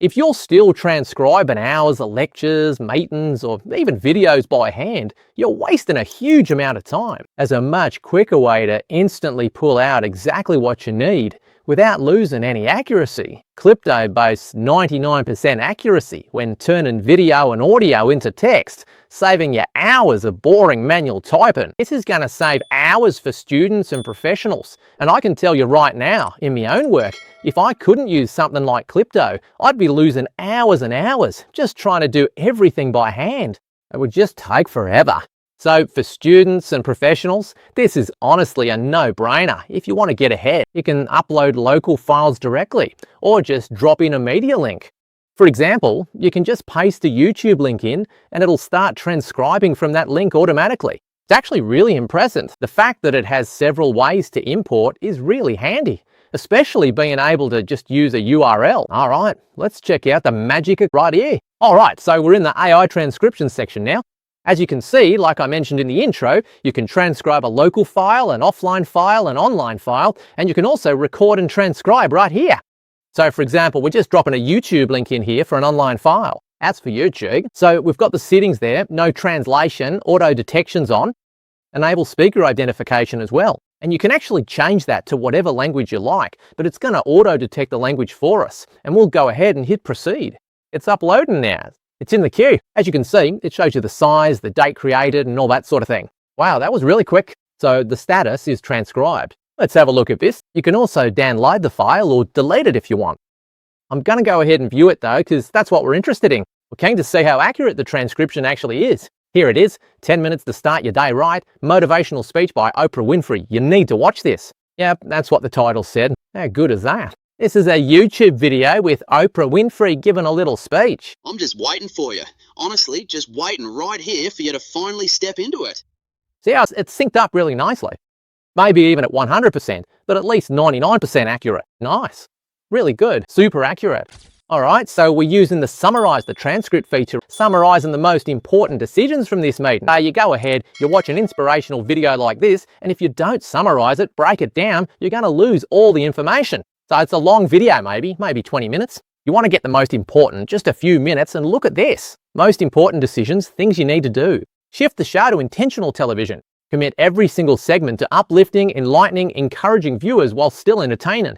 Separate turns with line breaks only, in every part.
If you're still transcribing hours of lectures, meetings, or even videos by hand, you're wasting a huge amount of time. There's a much quicker way to instantly pull out exactly what you need without losing any accuracy. Clipto boasts 99% accuracy when turning video and audio into text, saving you hours of boring manual typing. This is going to save hours for students and professionals. And I can tell you right now, in my own work, if I couldn't use something like Clipto, I'd be losing hours and hours just trying to do everything by hand. It would just take forever. So for students and professionals, this is honestly a no-brainer. If you want to get ahead, you can upload local files directly or just drop in a media link. For example, you can just paste a YouTube link in and it'll start transcribing from that link automatically. It's actually really impressive. The fact that it has several ways to import is really handy, especially being able to just use a URL. All right, let's check out the magic right here. All right, so we're in the AI transcription section now. As you can see, like I mentioned in the intro, you can transcribe a local file, an offline file, an online file, and you can also record and transcribe right here. So for example, we're just dropping a YouTube link in here for an online file. That's for YouTube. So we've got the settings there, no translation, auto detections on, enable speaker identification as well. And you can actually change that to whatever language you like, but it's going to auto detect the language for us. And we'll go ahead and hit proceed. It's uploading now. It's in the queue. As you can see, it shows you the size, the date created, and all that sort of thing. Wow, that was really quick. So the status is transcribed. Let's have a look at this. You can also download the file or delete it if you want. I'm going to go ahead and view it though, because that's what we're interested in. We're keen to see how accurate the transcription actually is. Here it is, 10 minutes to start your day right, motivational speech by Oprah Winfrey. You need to watch this. Yep, that's what the title said. How good is that? This is a YouTube video with Oprah Winfrey giving a little speech.
I'm just waiting for you. Honestly, just waiting right here for you to finally step into it.
See how it's synced up really nicely? Maybe even at 100%, but at least 99% accurate. Nice. Really good. Super accurate. All right, so we're using the summarize the transcript feature, summarizing the most important decisions from this meeting. You go ahead, you watch an inspirational video like this, and if you don't summarize it, break it down, you're going to lose all the information. So it's a long video, maybe 20 minutes. You want to get the most important, just a few minutes, and look at this. Most important decisions, things you need to do. Shift the show to intentional television. Commit every single segment to uplifting, enlightening, encouraging viewers while still entertaining.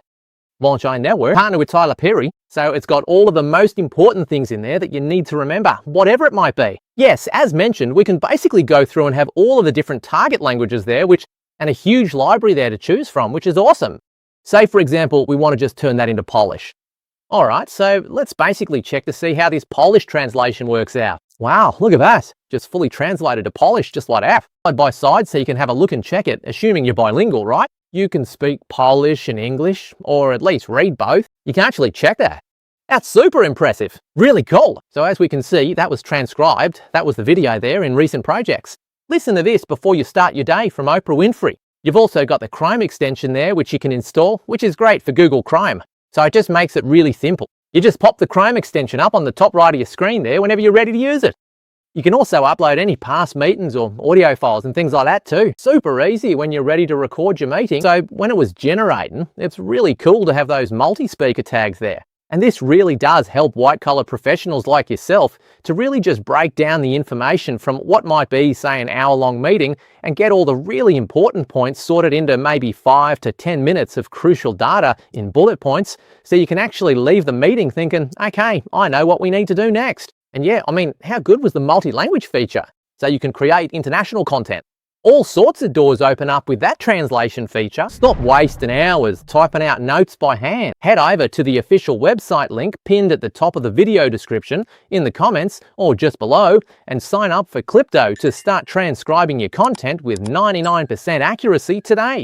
Launch iNetwork, partner with Tyler Perry, so it's got all of the most important things in there that you need to remember, whatever it might be. Yes, as mentioned, we can basically go through and have all of the different target languages there, and a huge library there to choose from, which is awesome. Say, for example, we want to just turn that into Polish. All right, so let's basically check to see how this Polish translation works out. Wow, look at that. Just fully translated to Polish, just like that. Side by side, so you can have a look and check it, assuming you're bilingual, right? You can speak Polish and English, or at least read both. You can actually check that. That's super impressive. Really cool. So as we can see, that was transcribed. That was the video there in recent projects. Listen to this before you start your day from Oprah Winfrey. You've also got the Chrome extension there, which you can install, which is great for Google Chrome. So it just makes it really simple. You just pop the Chrome extension up on the top right of your screen there whenever you're ready to use it. You can also upload any past meetings or audio files and things like that too. Super easy when you're ready to record your meeting. So when it was generating, it's really cool to have those multi-speaker tags there. And this really does help white-collar professionals like yourself to really just break down the information from what might be, say, an hour-long meeting and get all the really important points sorted into maybe 5 to 10 minutes of crucial data in bullet points, so you can actually leave the meeting thinking, okay, I know what we need to do next. And yeah, I mean, how good was the multi-language feature? So you can create international content. All sorts of doors open up with that translation feature. Stop wasting hours typing out notes by hand. Head over to the official website link pinned at the top of the video description, in the comments, or just below, and sign up for Clipto to start transcribing your content with 99% accuracy today.